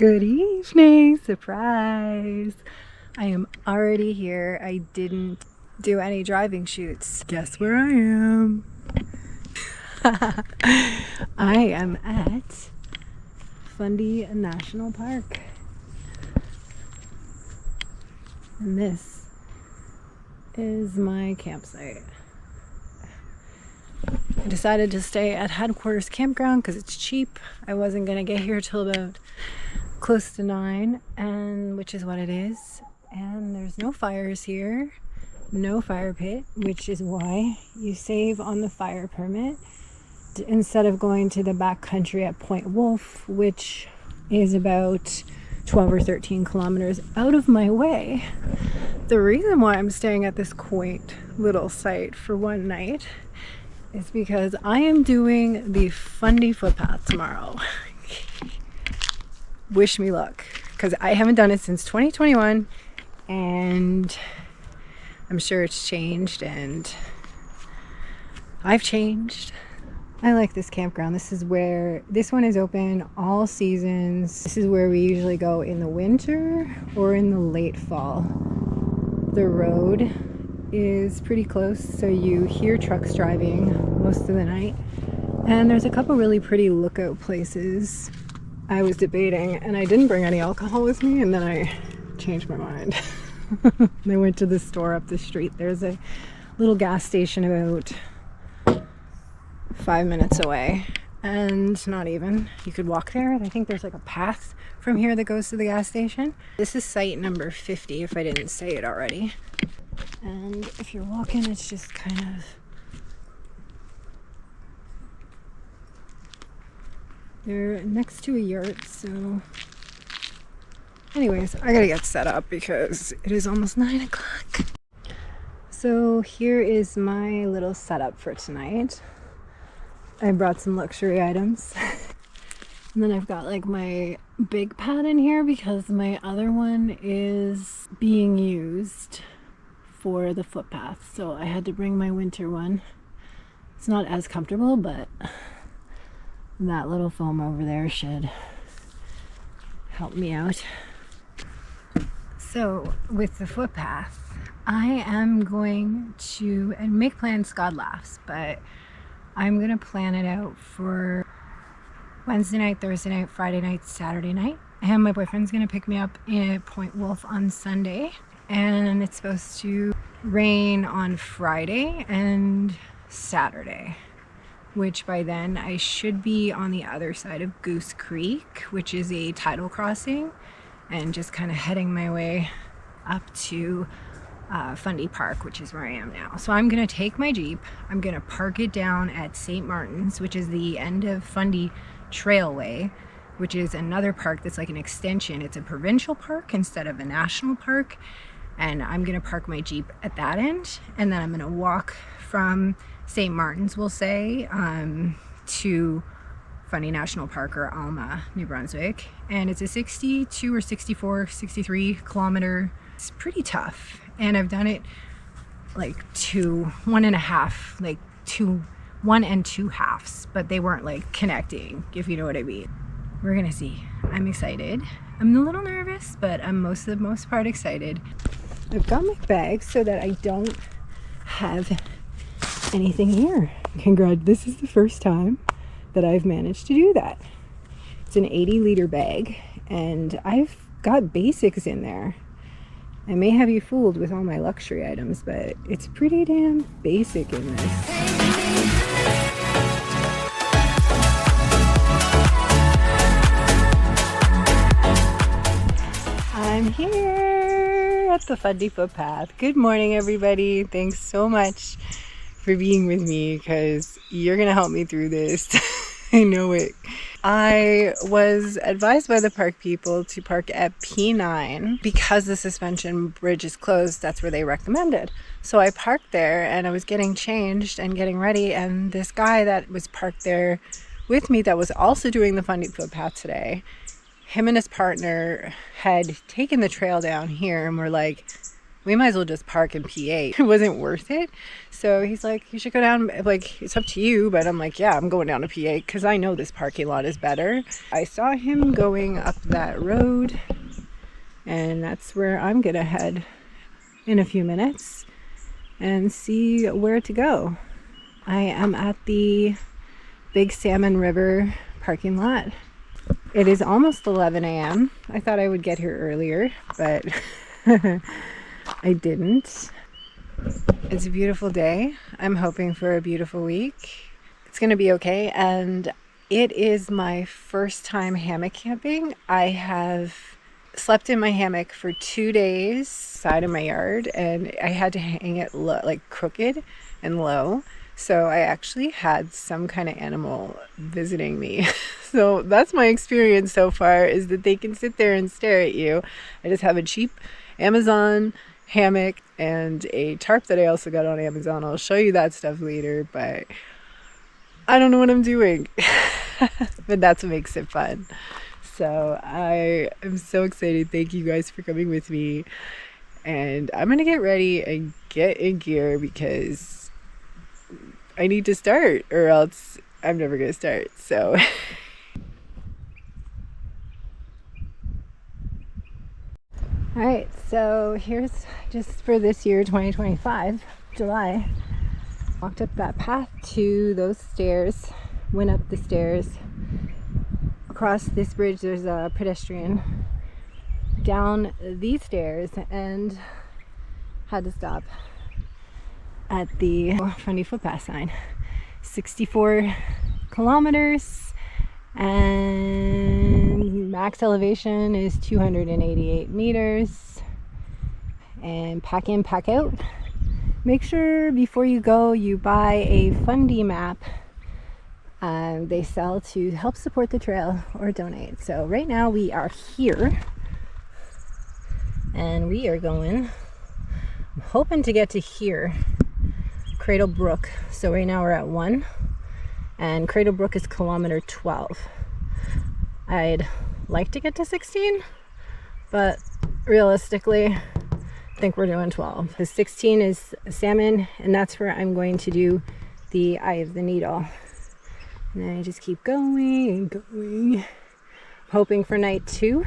Good evening, surprise. I am already here. I didn't do any driving shoots. Guess where I am? I am at Fundy National Park. And this is my campsite. I decided to stay at Headquarters Campground because it's cheap. I wasn't going to get here till about close to 9, and which is what it is. And there's no fires here, no fire pit, which is why you save on the fire permit instead of going to the back country at Point Wolfe, which is about 12 or 13 kilometers out of my way. The reason why I'm staying at this quaint little site for one night is because I am doing the Fundy Footpath tomorrow. Wish me luck, because I haven't done it since 2021, and I'm sure it's changed, and I've changed. I like this campground. This one is open all seasons. This is where we usually go in the winter or in the late fall. The road is pretty close, so you hear trucks driving most of the night, and there's a couple really pretty lookout places. I was debating, and I didn't bring any alcohol with me, and then I changed my mind. I went to the store up the street. There's a little gas station about 5 minutes away, and not even. You could walk there. I think there's like a path from here that goes to the gas station. This is site number 50, if I didn't say it already. And if you're walking, it's just kind of... They're next to a yurt, so... Anyways, I gotta get set up because it is almost 9 o'clock. So here is my little setup for tonight. I brought some luxury items. And then I've got like my big pad in here because my other one is being used for the footpath. So I had to bring my winter one. It's not as comfortable, but that little foam over there should help me out. So with the footpath, I am going to, and make plans God laughs, but I'm going to plan it out for Wednesday night, Thursday night, Friday night, Saturday night. And my boyfriend's going to pick me up at Point Wolfe on Sunday. And it's supposed to rain on Friday and Saturday, which by then I should be on the other side of Goose Creek, which is a tidal crossing, and just kind of heading my way up to Fundy Park, which is where I am now. So I'm going to take my Jeep, I'm going to park it down at St. Martin's, which is the end of Fundy Trailway, which is another park that's like an extension. It's a provincial park instead of a national park, and I'm going to park my Jeep at that end, and then I'm going to walk from St. Martin's, we'll say, to Fundy National Park, or Alma, New Brunswick. And it's a 62 or 64, 63 kilometer. It's pretty tough. And I've done it like 1 and 2 halves, but they weren't like connecting, if you know what I mean. We're gonna see. I'm excited. I'm a little nervous, but I'm the most part excited. I've got my bag so that I don't have anything here. Congrats, this is the first time that I've managed to do that. It's an 80-liter bag, and I've got basics in there. I may have you fooled with all my luxury items, but it's pretty damn basic in this. I'm here at the Fundy Footpath. Good morning, everybody. Thanks so much for being with me, because you're gonna help me through this. I know it. I was advised by the park people to park at P9 because the suspension bridge is closed. That's where they recommended. So I parked there, and I was getting changed and getting ready, and this guy that was parked there with me that was also doing the Fundy Footpath today, him and his partner had taken the trail down here and were like, we might as well just park in PA. It wasn't worth it. So he's like, you should go down, like, it's up to you. But I'm like, yeah, I'm going down to PA because I know this parking lot is better. I saw him going up that road, and that's where I'm gonna head in a few minutes and see where to go. I am at the Big Salmon River parking lot. It is almost 11 a.m. I thought I would get here earlier, but I didn't. It's a beautiful day. I'm hoping for a beautiful week. It's gonna be okay, and it is my first time hammock camping. I have slept in my hammock for 2 days side of my yard, and I had to hang it low, like crooked and low. So I actually had some kind of animal visiting me. So that's my experience so far, is that they can sit there and stare at you. I just have a cheap Amazon hammock and a tarp that I also got on Amazon. I'll show you that stuff later, but I don't know what I'm doing. But that's what makes it fun. So I am so excited. Thank you guys for coming with me. And I'm gonna get ready and get in gear because I need to start, or else I'm never gonna start. So all right, so here's just for this year, 2025, July. Walked up that path to those stairs, went up the stairs. Across this bridge, there's a pedestrian. Down these stairs, and had to stop at the Fundy Footpath sign. 64 kilometers, and max elevation is 288 meters. And pack in, pack out. Make sure before you go you buy a Fundy map. They sell to help support the trail or donate. So right now we are here, and we are going, I'm hoping to get to here, Cradle Brook. So right now we're at 1, and Cradle Brook is kilometer 12. I'd like to get to 16, but realistically I think we're doing 12. The 16 is salmon, and that's where I'm going to do the Eye of the Needle. And then I just keep going and going, hoping for night 2.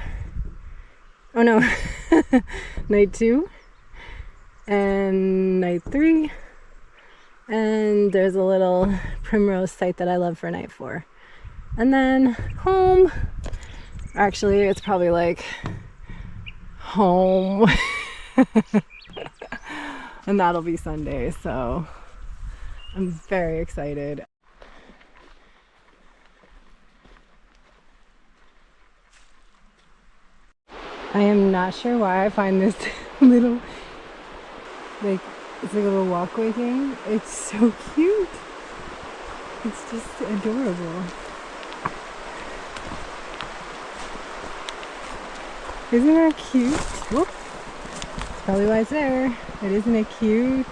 Oh no, night 2 and night 3, and there's a little primrose site that I love for night 4, and then home. Actually, it's probably like home. And that'll be Sunday, so I'm very excited. I am not sure why I find this little, like, it's like a little walkway thing. It's so cute. It's just adorable. Isn't that cute? Whoop. That's probably why it's there. But isn't it cute?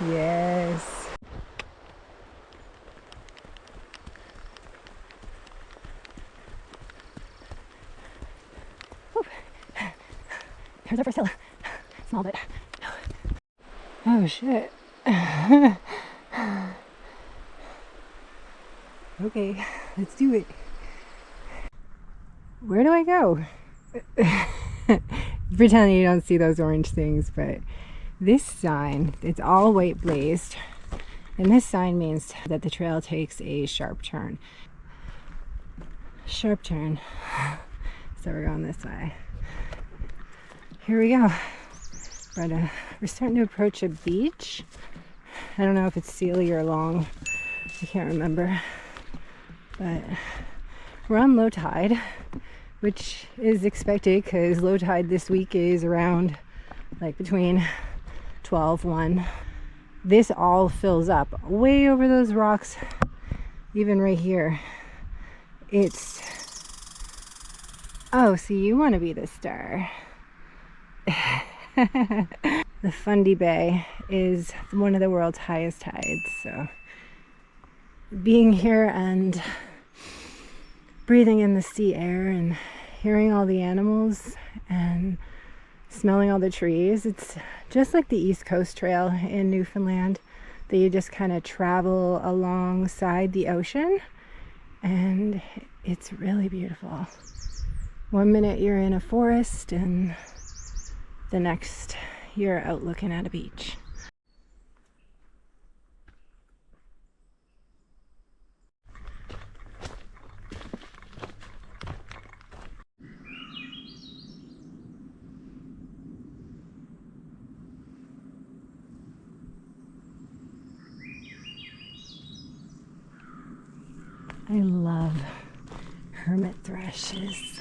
Yes. Here's our first hill. Small bit. Oh shit. Okay, let's do it. Where do I go? Pretend you don't see those orange things, but this sign, it's all white blazed, and this sign means that the trail takes a sharp turn. Sharp turn. So we're going this way. Here we go. We're starting to approach a beach. I don't know if it's Sealy or Long. I can't remember. But we're on low tide, which is expected because low tide this week is around like between 12-1. This all fills up way over those rocks, even right here. It's, oh, so you want to be the star. The Fundy Bay is one of the world's highest tides, so being here and breathing in the sea air and hearing all the animals and smelling all the trees. It's just like the East Coast Trail in Newfoundland, that you just kind of travel alongside the ocean, and it's really beautiful. One minute you're in a forest and the next you're out looking at a beach. I love hermit thrushes.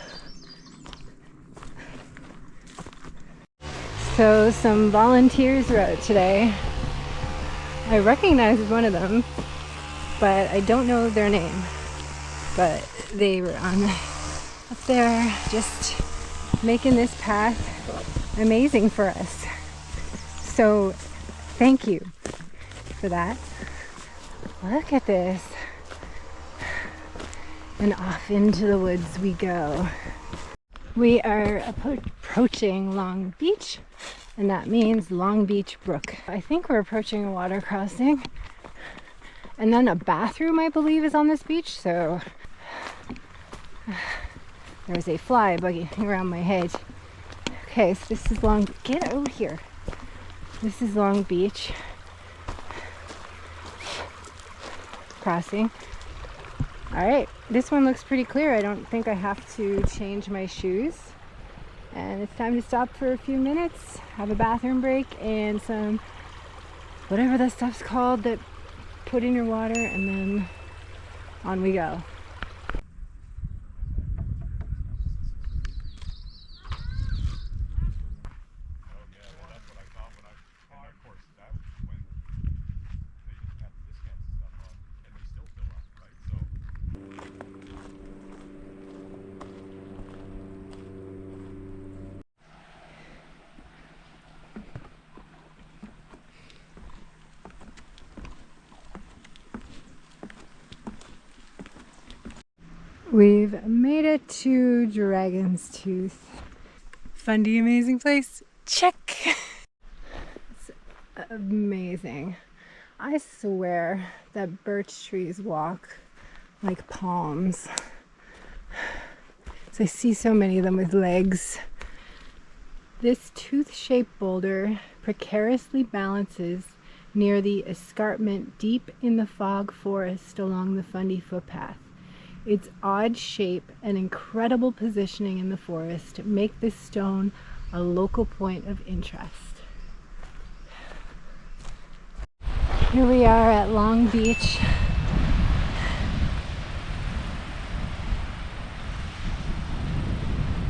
So some volunteers were out today. I recognized one of them, but I don't know their name. But they were up there just making this path amazing for us. So thank you for that. Look at this. And off into the woods we go. We are approaching Long Beach, and that means Long Beach Brook. I think we're approaching a water crossing, and then a bathroom, I believe, is on this beach. So there's a fly bugging around my head. Okay, so this is get out here. This is Long Beach crossing. All right, this one looks pretty clear. I don't think I have to change my shoes. And it's time to stop for a few minutes, have a bathroom break, and some, whatever that stuff's called that put in your water, and then on we go. We've made it to Dragon's Tooth. Fundy, amazing place. Check! It's amazing. I swear that birch trees walk like palms. So I see so many of them with legs. This tooth-shaped boulder precariously balances near the escarpment deep in the fog forest along the Fundy Footpath. Its odd shape and incredible positioning in the forest make this stone a local point of interest. Here we are at Long Beach.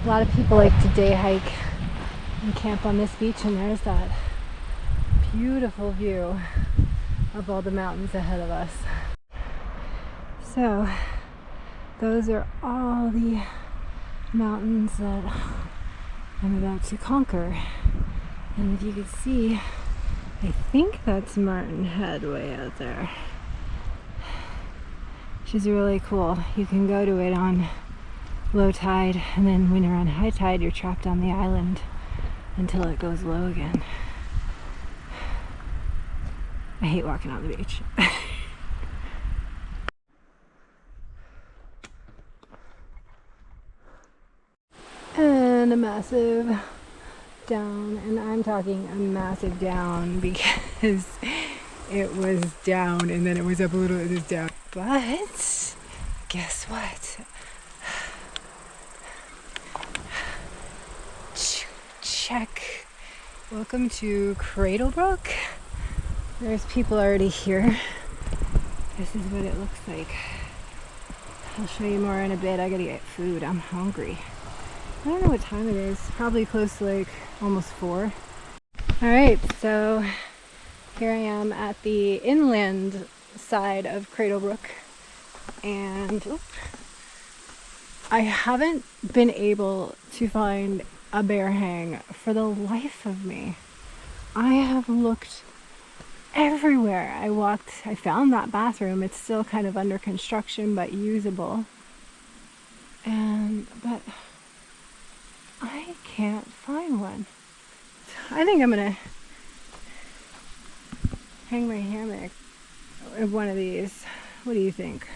A lot of people like to day hike and camp on this beach, and there's that beautiful view of all the mountains ahead of us. So those are all the mountains that I'm about to conquer. And if you can see, I think that's Martin Head way out there, which is really cool. You can go to it on low tide, and then when you're on high tide, you're trapped on the island until it goes low again. I hate walking on the beach. And a massive down, and I'm talking a massive down because it was down and then it was up a little, it was down. But guess what? Check. Welcome to Cradle Brook. There's people already here. This is what it looks like. I'll show you more in a bit. I gotta get food. I'm hungry. I don't know what time it is. Probably close to like almost 4. Alright, so here I am at the inland side of Cradle Brook, and I haven't been able to find a bear hang for the life of me. I have looked everywhere. I found that bathroom. It's still kind of under construction but usable. But I can't find one. I think I'm gonna hang my hammock at one of these. What do you think?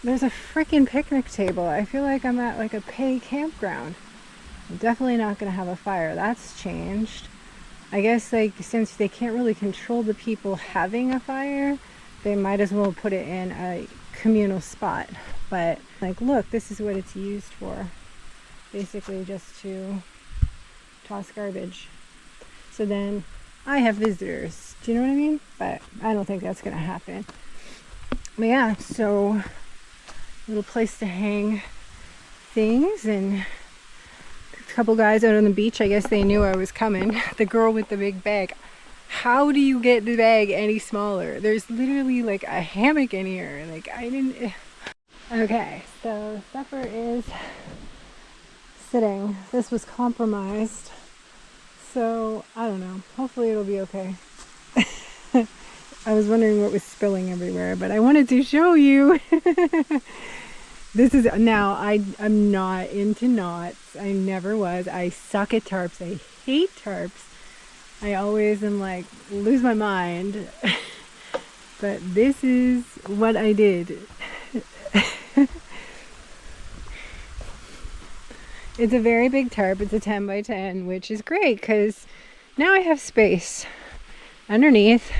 There's a freaking picnic table. I feel like I'm at like a pay campground. I'm definitely not gonna have a fire. That's changed. I guess like since they can't really control the people having a fire, they might as well put it in a communal spot. But like, look, this is what it's used for. Basically just to toss garbage. So then I have visitors. Do you know what I mean? But I don't think that's gonna happen. But yeah, so little place to hang things, and a couple guys out on the beach, I guess they knew I was coming. The girl with the big bag. How do you get the bag any smaller? There's literally like a hammock in here. Like I didn't. Okay, so supper is sitting. This was compromised. So I don't know. Hopefully it'll be okay. I was wondering what was spilling everywhere, but I wanted to show you. This is now I'm not into knots. I never was. I suck at tarps. I hate tarps. I always am like lose my mind. But this is what I did. It's a very big tarp. It's a 10 by 10, which is great because now I have space underneath.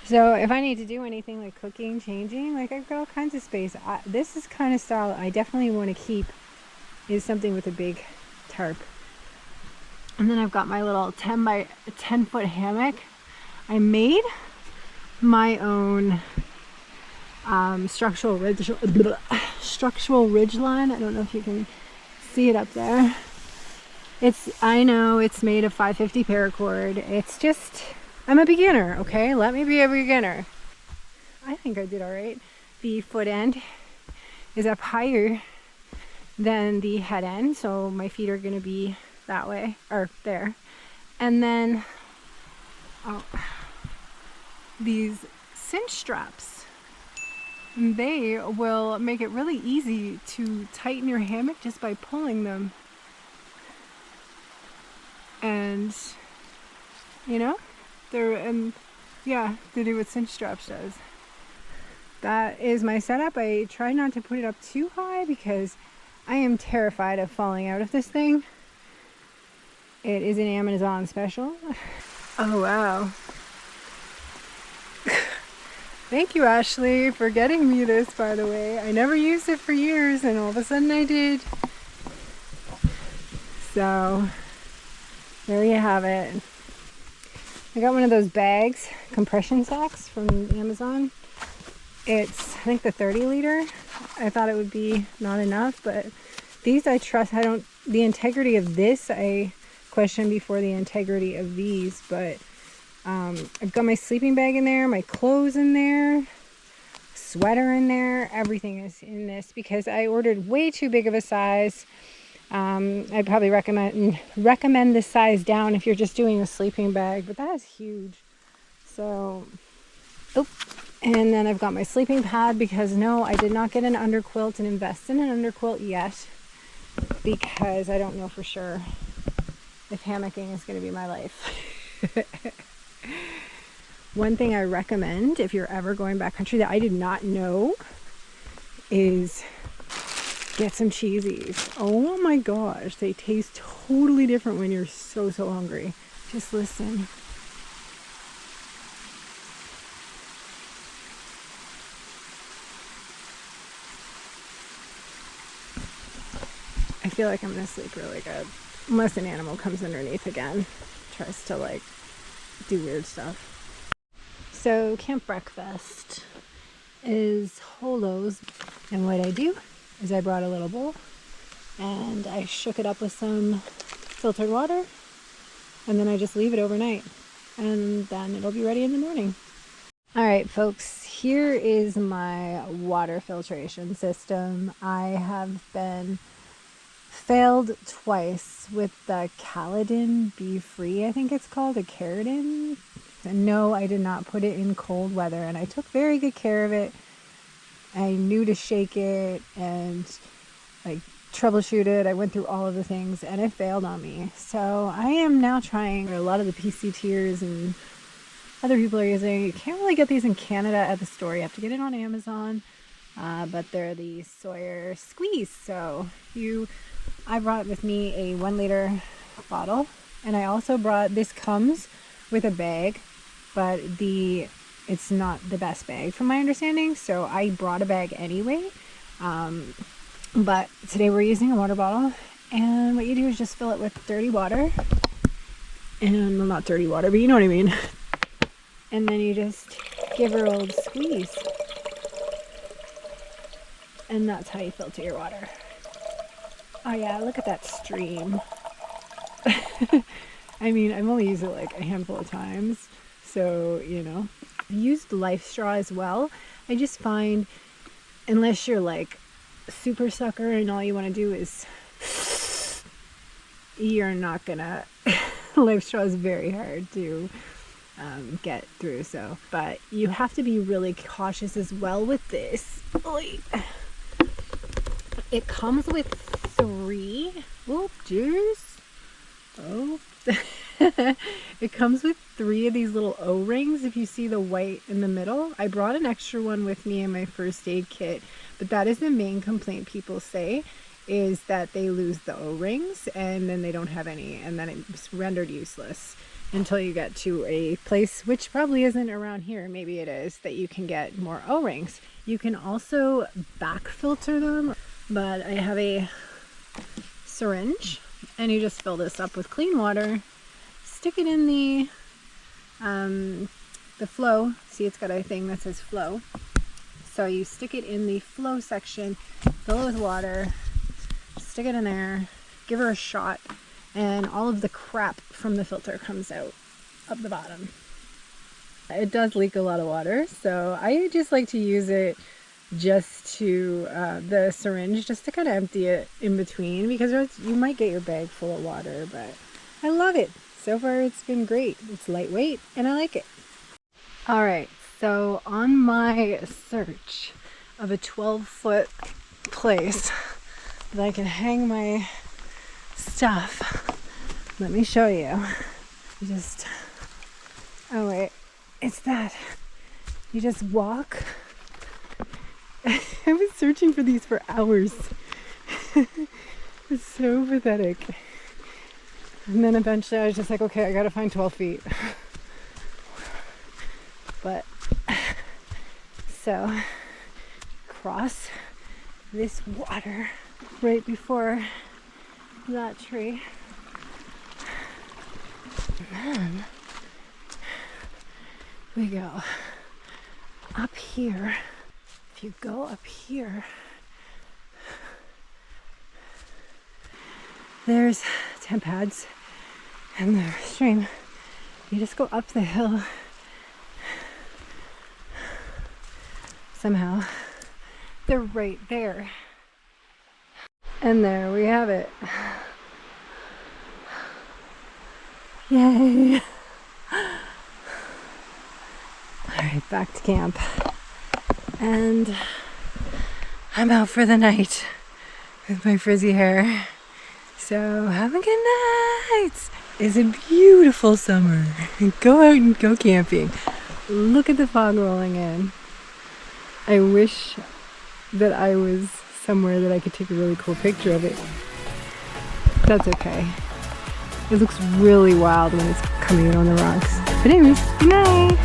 So if I need to do anything like cooking, changing, like I've got all kinds of space. This is kind of style I definitely want to keep, is something with a big tarp. And then I've got my little 10 by 10 foot hammock. I made my own structural ridge line. I don't know if you can see it up there. I know it's made of 550 paracord. It's just, I'm a beginner, okay? Let me be a beginner. I think I did all right. The foot end is up higher than the head end, so my feet are gonna be that way, or there. And then, these cinch straps, they will make it really easy to tighten your hammock just by pulling them. And, you know, yeah, to do what cinch straps does. That is my setup. I try not to put it up too high because I am terrified of falling out of this thing. It is an Amazon special. Oh wow. Thank you, Ashley, for getting me this, by the way. I never used it for years and all of a sudden I did. So there you have it. I got one of those bags, compression sacks from Amazon. It's, I think, the 30 liter. I thought it would be not enough, but these I trust. The integrity of this I question before the integrity of these, but I've got my sleeping bag in there, my clothes in there, sweater in there, everything is in this because I ordered way too big of a size. I'd probably recommend this size down if you're just doing a sleeping bag, but that is huge. So, and then I've got my sleeping pad because no, I did not get an underquilt and invest in an underquilt yet because I don't know for sure if hammocking is going to be my life. One thing I recommend if you're ever going backcountry that I did not know is get some cheesies. Oh my gosh, they taste totally different when you're so hungry. Just listen. I feel like I'm gonna sleep really good. Unless an animal comes underneath again, tries to like do weird stuff. So camp breakfast is holos, and what I do is I brought a little bowl and I shook it up with some filtered water, and then I just leave it overnight, and then it'll be ready in the morning. All right, folks, here is my water filtration system. I have been failed twice with the Caledon Be Free, I think it's called, a Caledon. And no, I did not put it in cold weather, and I took very good care of it. I knew to shake it and like troubleshoot it. I went through all of the things and it failed on me. So I am now trying a lot of the PCTers and other people are using. You can't really get these in Canada at the store. You have to get it on Amazon. But they're the Sawyer Squeeze. So I brought with me a 1 liter bottle, and I also brought, this comes with a bag, but it's not the best bag from my understanding. So I brought a bag anyway. But today we're using a water bottle, and what you do is just fill it with dirty water, and well, not dirty water, but you know what I mean. And then you just give her a old squeeze, and that's how you filter your water. Oh yeah, look at that stream. I mean, I've only used it like a handful of times, so you know. I've used Life Straw as well. I just find, unless you're like super sucker and all you want to do is, you're not gonna Life Straw is very hard to get through, so but you have to be really cautious as well with this. It comes with 3 it comes with 3 of these little O-rings. If you see the white in the middle, I brought an extra one with me in my first aid kit, but that is the main complaint people say, is that they lose the O-rings and then they don't have any, and then it's rendered useless until you get to a place, which probably isn't around here, maybe it is, that you can get more O-rings. You can also back filter them, but I have a syringe, and you just fill this up with clean water, stick it in the flow. See, it's got a thing that says flow. So you stick it in the flow section, fill it with water, stick it in there, give her a shot, and all of the crap from the filter comes out up the bottom. It does leak a lot of water, so I just like to use it just to the syringe, just to kind of empty it in between, because you might get your bag full of water, but I love it. So far it's been great. It's lightweight and I like it. All right, so on my search of a 12-foot place that I can hang my stuff, let me show you. Oh wait, it's that. You just walk. I was searching for these for hours. It's so pathetic. And then eventually I was just like, okay, I gotta find 12 feet. But, so, cross this water right before that tree. And then we go up here. If you go up here, there's tent pads and the stream. You just go up the hill. Somehow, they're right there. And there we have it. Yay! Alright, back to camp. And I'm out for the night with my frizzy hair. So have a good night. It's a beautiful summer. Go out and go camping. Look at the fog rolling in. I wish that I was somewhere that I could take a really cool picture of it. That's okay. It looks really wild when it's coming in on the rocks. But anyways, good night.